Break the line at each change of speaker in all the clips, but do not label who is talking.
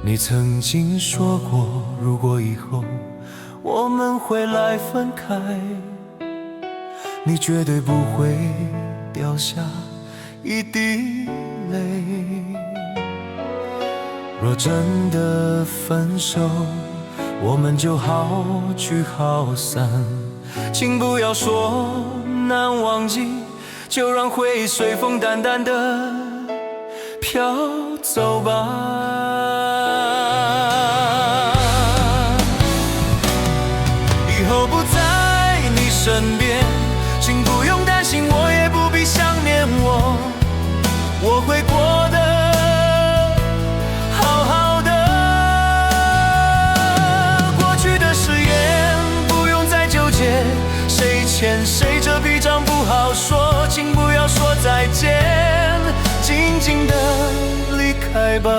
你曾经说过，如果以后我们会来分开，你绝对不会掉下一滴泪。若真的分手，我们就好聚好散，请不要说难忘记，就让回忆随风淡淡的飘走吧。以后不在你身边，请不用担心，我也不必想念我，我会过得好好的。过去的誓言不用再纠结，谁欠谁这笔账不好说，请不要说再见，静静的离开吧，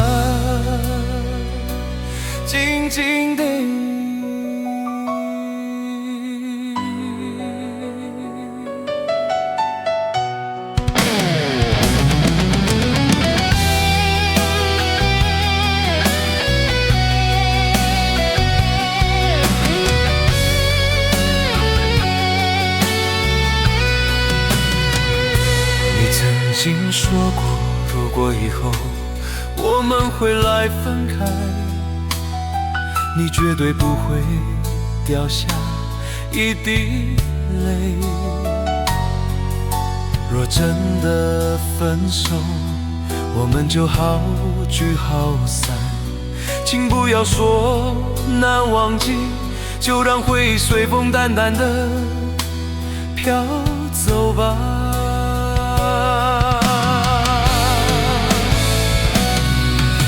静静地。曾经说过，如果以后我们会来分开，你绝对不会掉下一滴泪。若真的分手，我们就好聚好散，请不要说难忘记，就让回忆随风淡淡的飘走吧。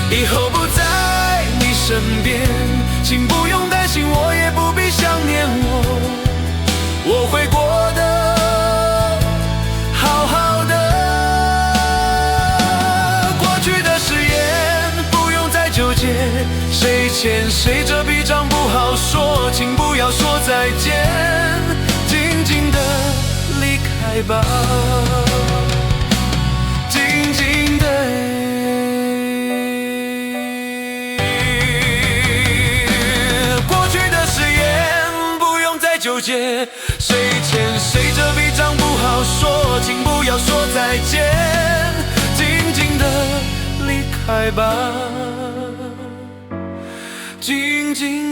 以后不在你身边，请不用担心，我也不必想念我，我会过得好好的。过去的誓言不用再纠结，谁欠谁这笔账不好说，请不要说再见，静静的离开吧，静静的。纠结，谁欠谁这笔账不好说，请不要说再见，静静的离开吧，静静